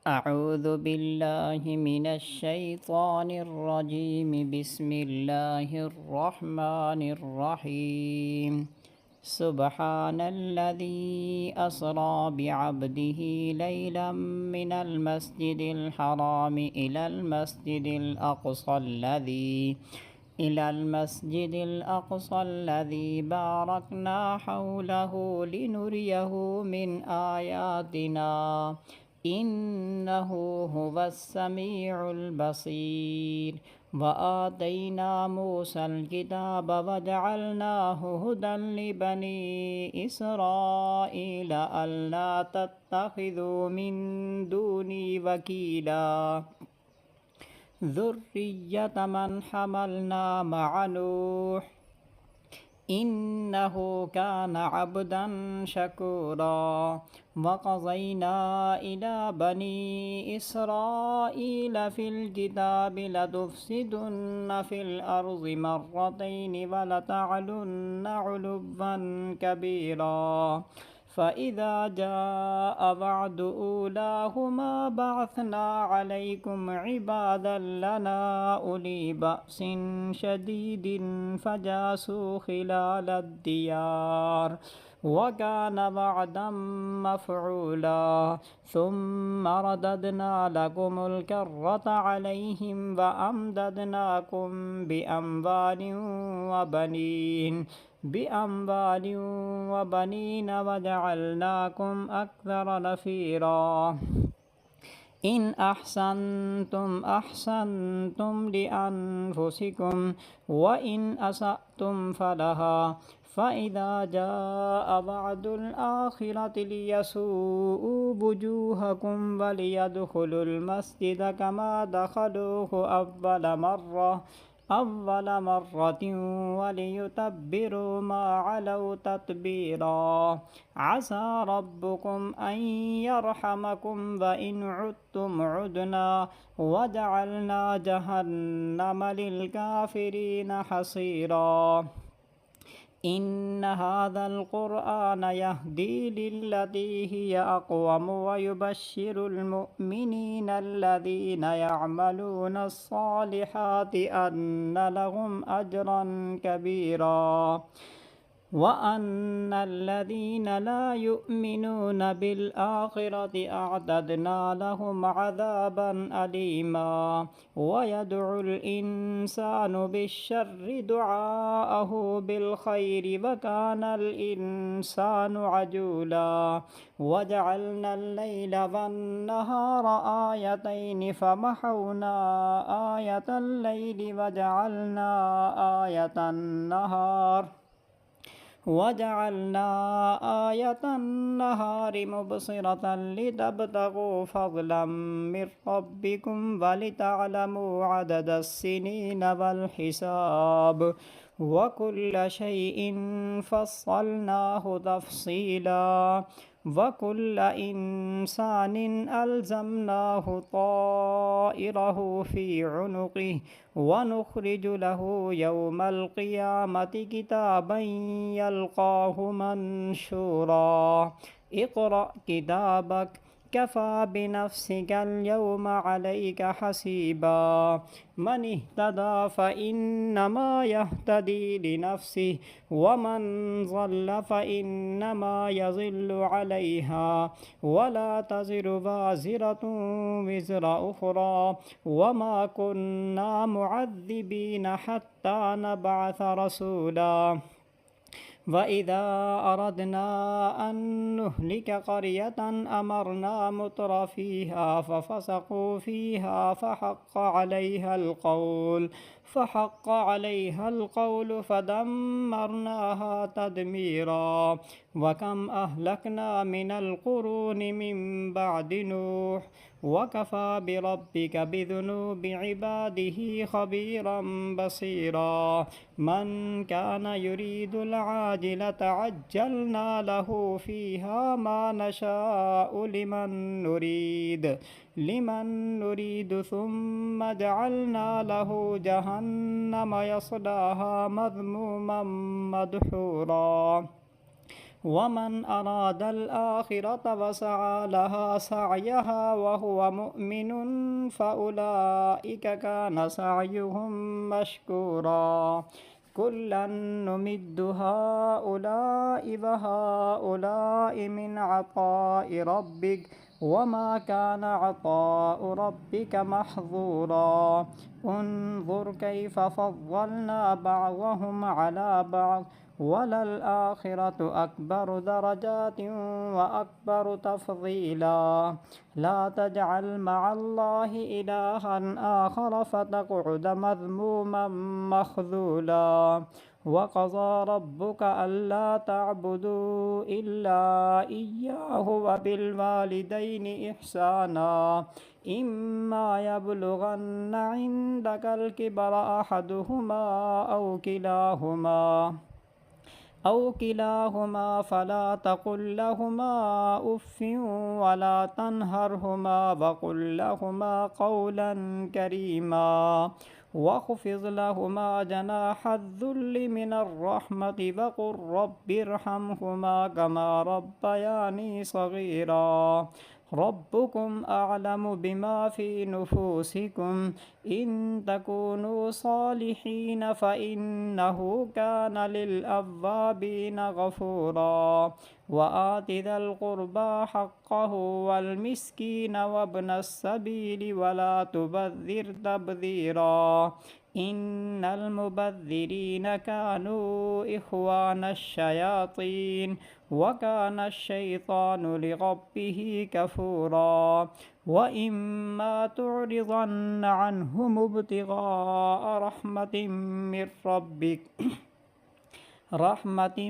أعوذ بالله من الشيطان الرجيم بسم الله الرحمن الرحيم سبحان الذي أسرى بعبده ليلا من المسجد الحرام إلى المسجد الأقصى الذي باركنا حوله لنريه من آياتنا إنه هو السميع البصير وآتينا موسى الكتاب وجعلناه هدى لبني إسرائيل ألا تتخذوا من دوني وكيلا ذرية من حملنا مع نوح إنه كان عبدا شكورا وقضينا إلى بني إسرائيل في الكتاب لتفسدن في الأرض مرتين ولتعلن علوا كبيرا فإذا جاء وعد أولاهما بعثنا عليكم عبادا لنا أولي بأس شديد فجاسوا خلال الديار وكان وعدا مفعولا ثم رددنا لكم الكرة عليهم وأمددناكم بأموال وبنين وجعلناكم أكثر نفيرا إن أحسنتم أحسنتم لأنفسكم وإن أسأتم فلها فإذا جاء وعد الآخرة ليسوءوا وجوهكم وليدخلوا المسجد كما دخلوه أول مرة وليتبروا ما علوا تتبيرا عسى ربكم أن يرحمكم وإن عدتم عدنا وجعلنا جهنم للكافرين حصيرا إن هذا القرآن يهدي للتي هي أقوم ويبشر المؤمنين الذين يعملون الصالحات أن لهم أجرا كبيرا وأن الذين لا يؤمنون بالآخرة أعتدنا لهم عذابا أليما ويدعو الإنسان بالشر دعاءه بالخير وكان الإنسان عجولا وجعلنا الليل والنهار آيتين فمحونا آية الليل وجعلنا آية النهار مبصرة لتبتغوا فضلا من ربكم ولتعلموا عدد السنين والحساب وكل شيء فصلناه تفصيلا وكل إنسان ألزمناه طائره في عنقه ونخرج له يوم القيامة كتابا يلقاه منشورا اقرأ كتابك كفى بنفسك اليوم عليك حسيبا من اهتدى فإنما يهتدي لنفسه ومن ضل فإنما يضل عليها ولا تزر وازرة وزر أخرى وما كنا معذبين حتى نبعث رسولا وإذا أردنا أن نهلك قرية أمرنا متر فيها ففسقوا فيها فحق عليها القول فدمرناها تدميرا وكم أهلكنا من القرون من بعد نوح وكفى بربك بذنوب عباده خبيرا بصيرا من كان يريد العاجلة عجلنا له فيها ما نشاء لمن نريد ثم جعلنا له جهنم يصلاها مذموما مدحورا ومن أراد الآخرة وسعى لها سعيها وهو مؤمن فأولئك كان سعيهم مشكورا كلا نمد هؤلاء وهؤلاء من عطاء ربك وما كان عطاء ربك محظورا انظر كيف فضلنا بعضهم على بعض وللآخرة أكبر درجات وأكبر تفضيلا لا تجعل مع الله إلها آخر فتقعد مذموما مخذولا وقضى ربك ألا تعبدوا إلا إياه وبالوالدين إحسانا إما يبلغن عندك الكبر أحدهما أو كلاهما فلا تقل لهما أف ولا تنهرهما وقل لهما قولا كريما واخفض لهما جناح الذل من الرحمة وقل رب ارحمهما كما ربياني صغيرا ربكم أعلم بما في نفوسكم إن تكونوا صالحين فإنه كان للأوابين غفورا وآت ذا القربى حقه والمسكين وابن السبيل ولا تبذر تبذيرا إن المبذرين كانوا إخوان الشياطين وكان الشيطان لربه كفورا وإما تعرضن عنهم ابتغاء رحمة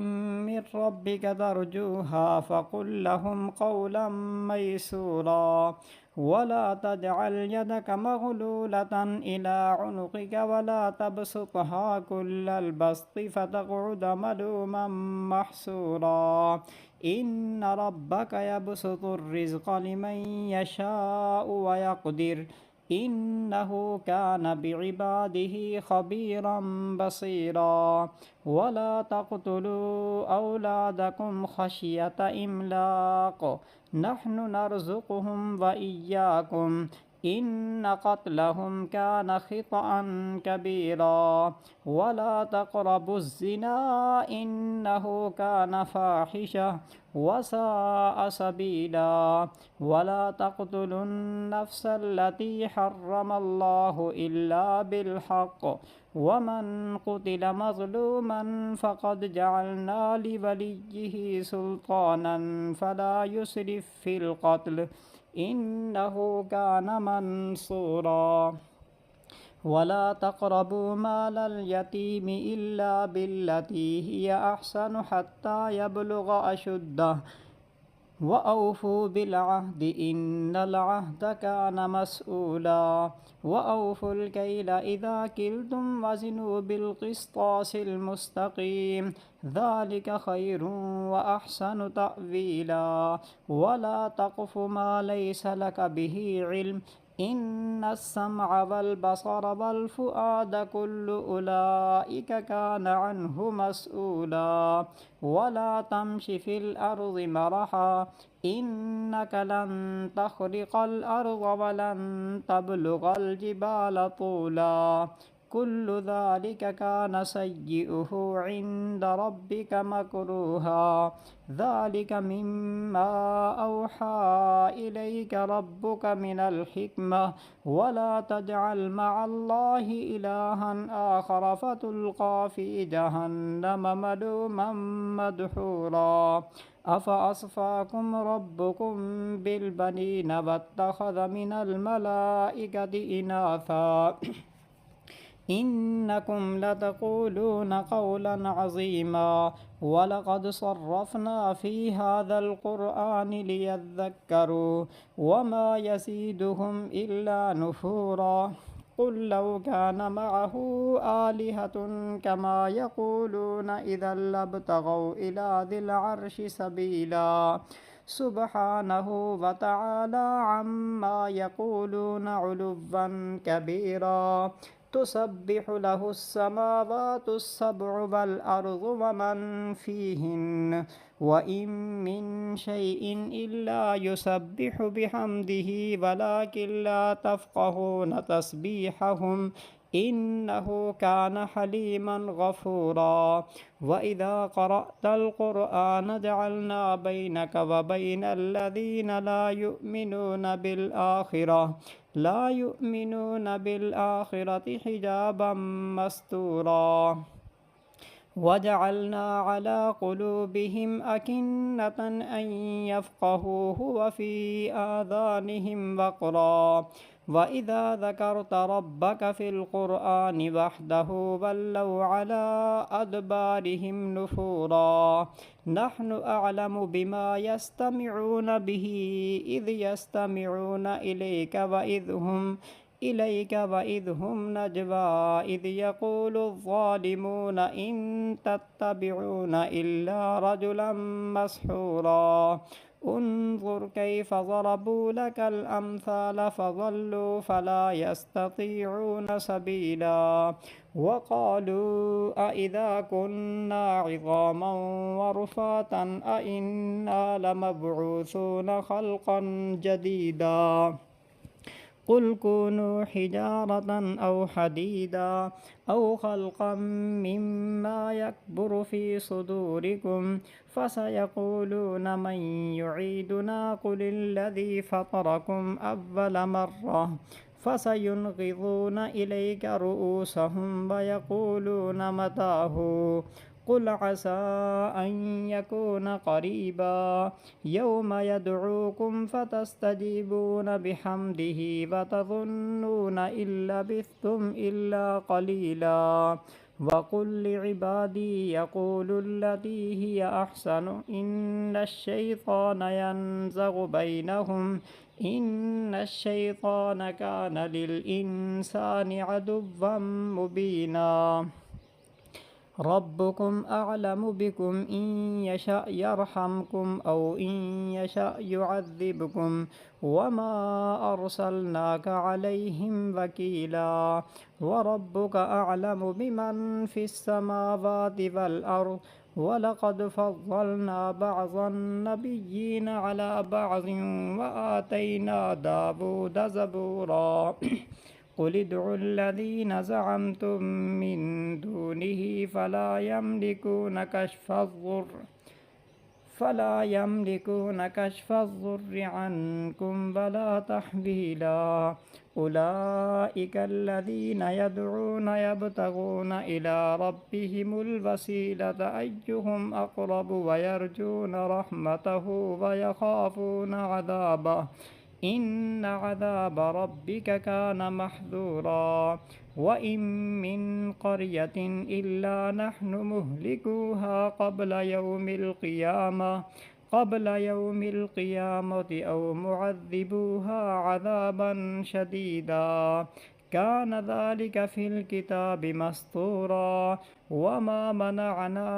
من ربك ترجوها فقل لهم قولا ميسورا ولا تجعل يدك مغلولة إلى عنقك ولا تبسطها كل البسط فتقعد ملوما محسورا إن ربك يبسط الرزق لمن يشاء ويقدر إنه كان بعباده خبيرا بصيرا ولا تقتلوا أولادكم خشية إملاق نحن نرزقهم وإياكم إن قتلهم كان خطأ كبيرا ولا تقربوا الزنا إنه كان فاحشة وساء سبيلا ولا تقتلوا النفس التي حرم الله إلا بالحق ومن قتل مظلوما فقد جعلنا لوليه سلطانا فلا يسرف في القتل إنه كان منصورا ولا تقربوا مال اليتيم إلا بالتي هي أحسن حتى يبلغ أشده وأوفوا بالعهد إن العهد كان مسؤولا وأوفوا الكيل إذا كلتم وزنوا بالقسطاس المستقيم ذلك خير وأحسن تأويلا ولا تقف ما ليس لك به علم إن السمع والبصر والفؤاد كل أولئك كان عنه مسؤولا ولا تمش في الأرض مرحا إنك لن تخرق الأرض ولن تبلغ الجبال طولا كل ذلك كان سيئه عند ربك مكروها ذلك مما أوحى إليك ربك من الحكمة ولا تجعل مع الله إلها آخر فتلقى في جهنم ملوما مدحورا أفأصفاكم ربكم بالبنين واتخذ من الملائكة إناثا إنكم لتقولون قولا عظيما ولقد صرفنا في هذا القرآن ليذكروا وما يزيدهم إلا نفورا قل لو كان معه آلهة كما يقولون إذا لابتغوا إلى ذي العرش سبيلا سبحانه وتعالى عما يقولون علوا كبيرا تسبح له السماوات السبع والأرض ومن فيهن وإن من شيء إلا يسبح بحمده ولكن لا تفقهون تسبيحهم إنه كان حليما غفورا وإذا قرأت القرآن جعلنا بينك وبين الذين لا يؤمنون بالآخرة حجابا مستورا وجعلنا على قلوبهم أكنة أن يفقهوه وفي آذانهم وقرا وإذا ذكرت ربك في القرآن وحده ولوا على أدبارهم نفورا نحن أعلم بما يستمعون به إذ يستمعون إليك وإذ هم نجوى إذ يقول الظالمون إن تتبعون إلا رجلا مسحورا انظر كيف ضربوا لك الأمثال فضلوا فلا يستطيعون سبيلا وقالوا أإذا كنا عظاما ورفاتا أإنا لمبعوثون خلقا جديدا قل كونوا حجارة أو حديدا أو خلقا مما يكبر في صدوركم فسيقولون من يعيدنا قل الذي فطركم أول مرة فسينغضون إليك رؤوسهم ويقولون متاه قل عسى أن يكون قريبا يوم يدعوكم فتستجيبون بحمده وتظنون إن لبثتم إلا قليلا وقل لعبادي يقولوا التي هي أحسن إن الشيطان كان للإنسان عدوا مبينا ربكم أعلم بكم إن يشأ يرحمكم أو إن يشأ يعذبكم وما أرسلناك عليهم وكيلا وربك أعلم بمن في السماوات والأرض ولقد فضلنا بعض النبيين على بعض وآتينا داود زبورا قل ادعوا الذين زعمتم من دونه فلا يملكون كشف الضر عنكم ولا تحويلا أولئك الذين يدعون يبتغون إلى ربهم الوسيلة أيهم أقرب ويرجون رحمته ويخافون عذابه إن عذاب ربك كان محذورا وإن من قرية إلا نحن مهلكوها قبل يوم القيامة أو معذبوها عذابا شديدا كان ذلك في الكتاب مسطورا وما منعنا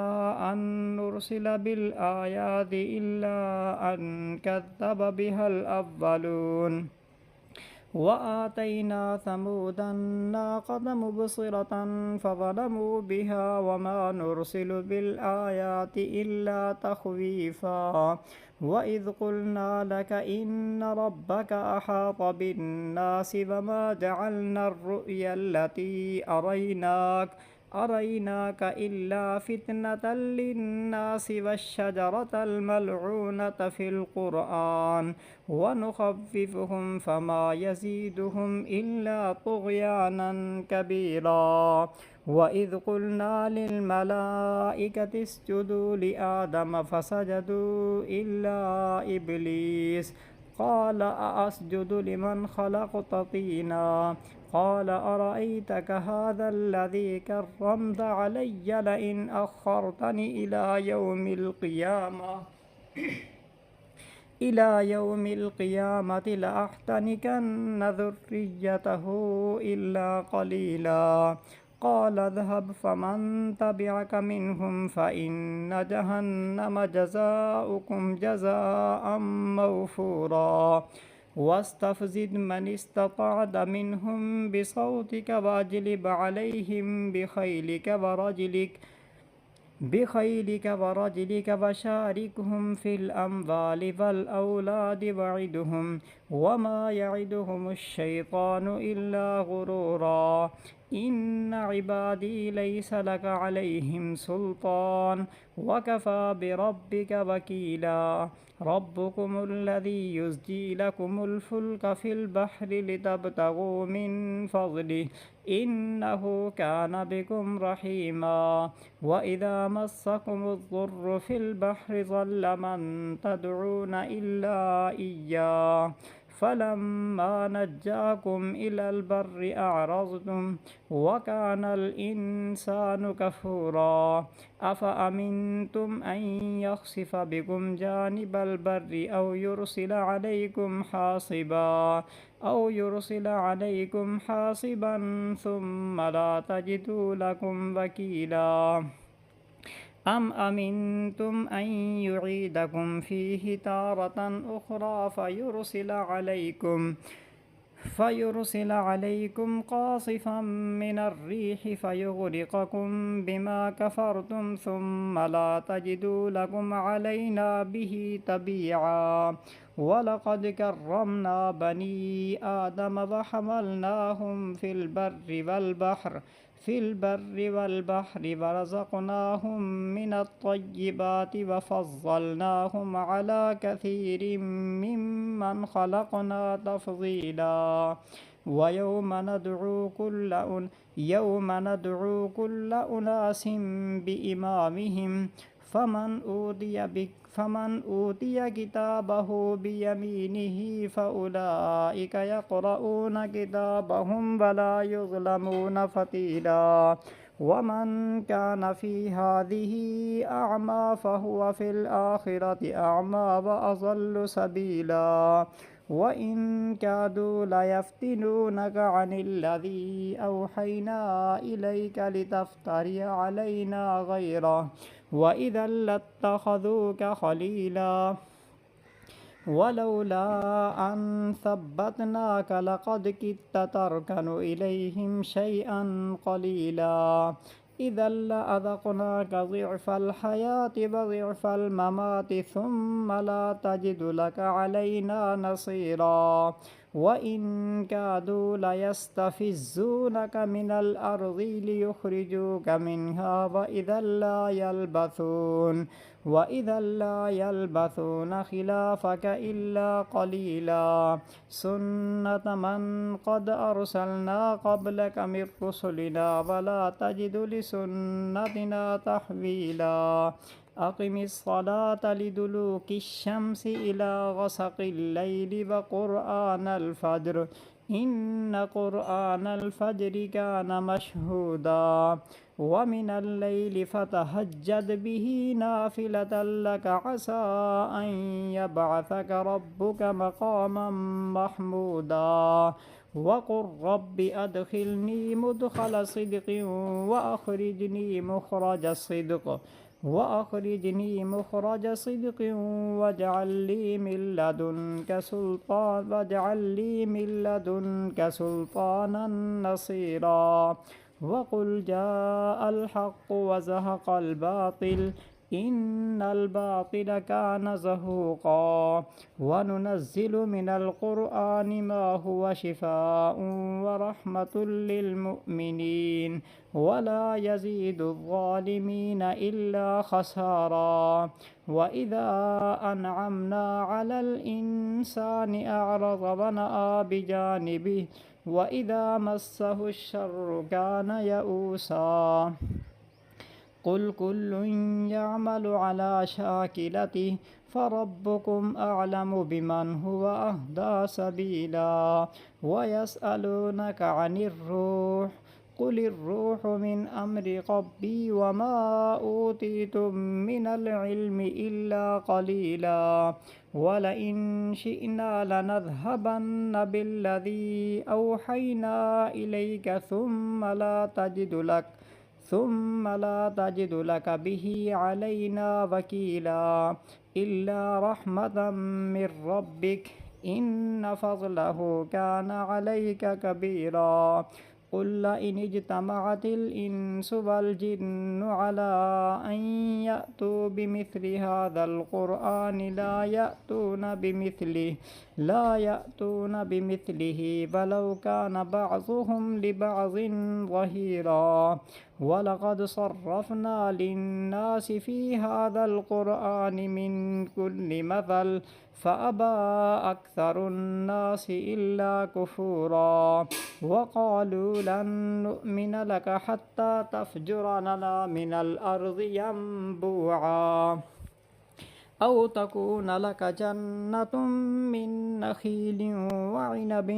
أن نرسل بالآيات إلا أن كذب بها الأولون وآتينا ثمود الناقة مبصرة فظلموا بها وما نرسل بالآيات إلا تخويفا وإذ قلنا لك إن ربك أحاط بالناس وما جعلنا الرؤيا التي أريناك إلا فتنة للناس والشجرة الملعونة في القرآن ونخففهم فما يزيدهم إلا طغيانا كبيرا وإذ قلنا للملائكة اسجدوا لآدم فسجدوا إلا إبليس قال أأسجد لمن خلقت طينا قال أرأيتك هذا الذي كرمت علي لئن أخرتني إلى يوم القيامة لأحتنكن ذريته إلا قليلا قال اذهب فمن تبعك منهم فإن جهنم جزاؤكم جزاء موفورا واستفزد من استطعت منهم بصوتك واجلب عليهم بخيلك وشاركهم في الأموال والأولاد وعدهم وما يعدهم الشيطان إلا غرورا إن عبادي ليس لك عليهم سلطان وكفى بربك وكيلا ربكم الذي يزجي لكم الفلك في البحر لتبتغوا من فضله إنه كان بكم رحيما وإذا مسكم الضر في البحر ضل من تدعون إلا إياه فلما نجاكم إلى البر أعرضتم وكان الإنسان كفورا أفأمنتم أن يخسف بكم جانب البر أو يرسل عليكم حاصبا ثم لا تجدوا لكم وكيلا أم أمنتم أن يعيدكم فيه تارة أخرى فيرسل عليكم قاصفا من الريح فيغرقكم بما كفرتم ثم لا تجدوا لكم علينا به تبيعا ولقد كرمنا بني آدم وحملناهم في البر والبحر ورزقناهم من الطيبات وفضلناهم على كثير ممن خلقنا تفضيلا ويوم ندعو كل أناس بإمامهم فمن أوتي كتابه بيمينه فأولئك يقرؤون كتابهم ولا يظلمون فتيلا ومن كان في هذه أعمى فهو في الآخرة أعمى وأضل سبيلا وإن كادوا ليفتنونك عن الذي أوحينا إليك لتفتري علينا غيره وإذا لاتخذوك خليلا ولولا أن ثبتناك لقد كدت تركن إليهم شيئا قليلا إذا لأذقناك ضعف الحياة وضعف الممات ثم لا تجد لك علينا نصيرا وإن كادوا ليستفزونك من الأرض ليخرجوك منها وإذا لا يلبثون خلافك إلا قليلا سنة من قد أرسلنا قبلك من رسلنا ولا تجد لسنتنا تحويلا أقم الصلاة لدلوك الشمس إلى غسق الليل وقرآن الفجر إن قرآن الفجر كان مشهودا ومن الليل فتهجد به نافلة لك عسى أن يبعثك ربك مقاما محمودا وقل رب أدخلني مدخل صدق وأخرجني مخرج صدق واجعل لي من لدنك سلطانا نصيرا وقل جاء الحق وزهق الباطل إن الباطل كان زهوقا وننزل من القرآن ما هو شفاء ورحمة للمؤمنين ولا يزيد الظالمين إلا خسارا وإذا أنعمنا على الإنسان أعرض ونأى بجانبه وإذا مسه الشر كان يئوسا قل كل يعمل على شاكلته فربكم أعلم بمن هو أهدى سبيلا ويسألونك عن الروح قل الروح من أمر ربي وما أوتيتم من العلم إلا قليلا ولئن شئنا لنذهبن بالذي أوحينا إليك ثم لا تجد لك به علينا وكيلا إلا رحمة من ربك إن فضله كان عليك كبيرا. قل لئن اجتمعت الإنس والجن على أن يأتوا بمثل هذا القرآن لا يأتون بمثله ولو كان بعضهم لبعض ظهيرا. ولقد صرفنا للناس في هذا القرآن من كل مثل فأبى أكثر الناس إلا كفورا. وقالوا لن نؤمن لك حتى تفجر لنا من الأرض ينبوعا أو تكون لك جنة من نخيل وعنب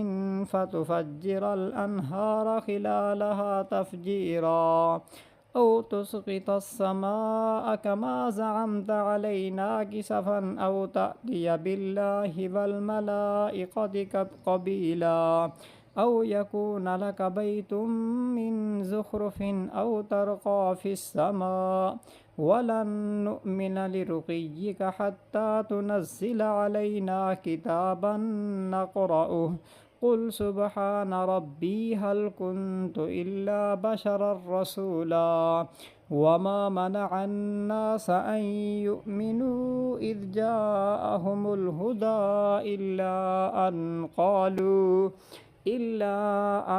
فتفجر الأنهار خلالها تفجيرا أو تسقط السماء كما زعمت علينا كسفا أو تأتي بالله والملائكة قبيلا أو يكون لك بيت من زخرف أو ترقى في السماء ولن نؤمن لرقيك حتى تنزل علينا كتابا نقرأه قل سبحان ربي هل كنت إلا بشرا رسولا. وما منع الناس أن يؤمنوا إذ جاءهم الهدى إلا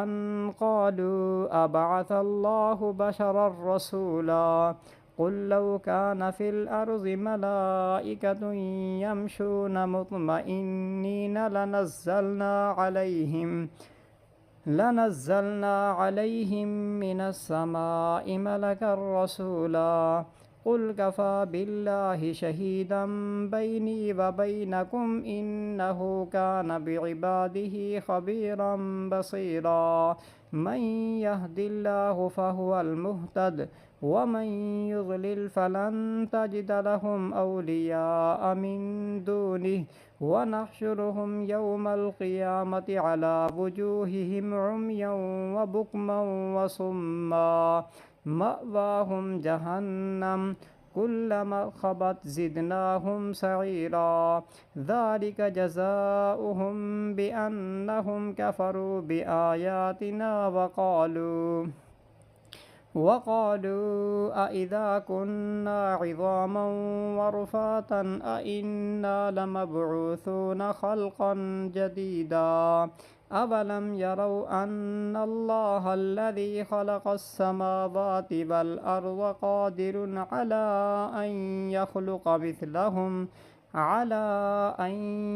أن قالوا أبعث الله بشرا رسولا. قل لو كان في الأرض ملائكة يمشون مطمئنين لنزلنا عليهم من السماء ملكا رسولا. قل كفى بالله شهيدا بيني وبينكم إنه كان بعباده خبيرا بصيرا. من يهد الله فهو المهتد ومن يضلل فلن تجد لهم أولياء من دونه ونحشرهم يوم القيامة على وجوههم عميا وبكما وصما مأواهم جهنم كلما خبت زدناهم سعيرا. ذلك جزاؤهم بأنهم كفروا بآياتنا وقالوا أإذا كنا عظاما ورفاتا أإنا لمبعوثون خلقا جديدا. أولم يروا أن الله الذي خلق السماوات والأرض قادر على أن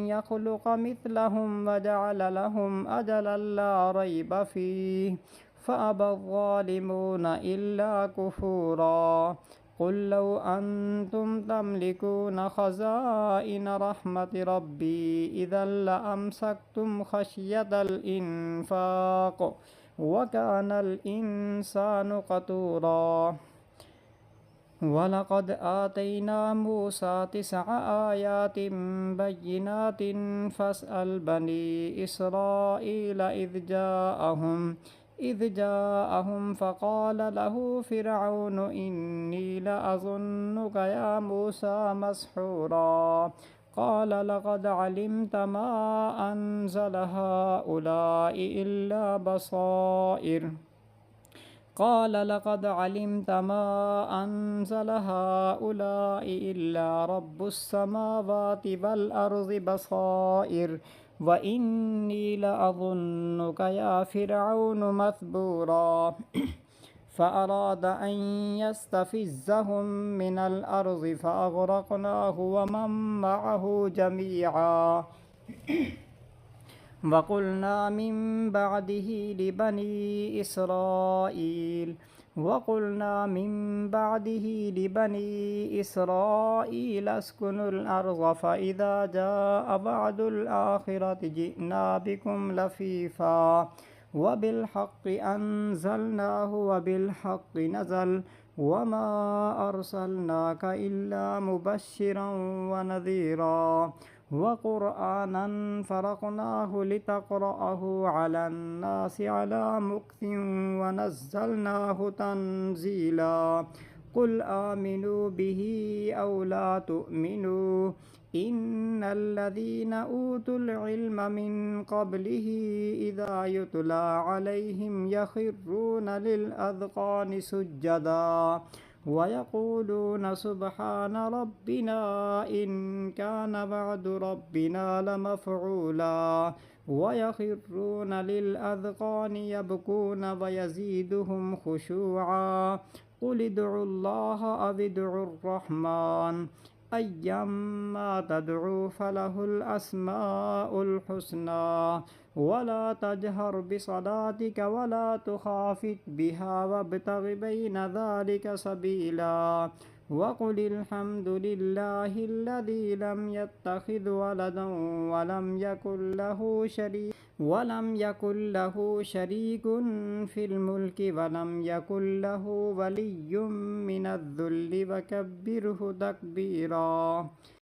يخلق مثلهم وجعل لهم أجلا لا ريب فيه فأبى الظالمون إلا كفورا. قل لو أنتم تملكون خزائن رحمة ربي إذا لأمسكتم خشية الإنفاق وكان الإنسان قتورا. ولقد آتينا موسى 9 آيات بينات فاسأل بني إسرائيل إذ جاءهم فقال له فرعون إني لأظنك يا موسى مسحورا. قال لقد علمت ما أنزل هؤلاء إلا رب السماوات والأرض بصائر وإني لأظنك يا فرعون مثبورا. فأراد أن يستفزهم من الأرض فأغرقناه ومن معه جميعا. وقلنا من بعده لبني إسرائيل اسكنوا الأرض فإذا جاء وعد الآخرة جئنا بكم لفيفا وبالحق أنزلناه وبالحق نزل وما أرسلناك إلا مبشرا ونذيرا وقرآنا فرقناه لتقرأه على الناس على مكث ونزلناه تنزيلا. قل آمنوا به أو لا تؤمنوا إن الذين أوتوا العلم من قبله إذا يتلى عليهم يخرون للأذقان سجدا ويقولون سبحان ربنا إن كان وعد ربنا لمفعولا ويخرون للأذقان يبكون ويزيدهم خشوعا قل ادعوا الله أو ادعوا الرحمن أيما تدعوا فله الأسماء الحسنى ولا تجهر بصلاتك ولا تخافت بها وابتغ بين ذلك سبيلا وقل الحمد لله الذي لم يتخذ ولدا ولم يكن له شريك في الملك ولم يكن له ولي من الذل وكبره تكبيرا.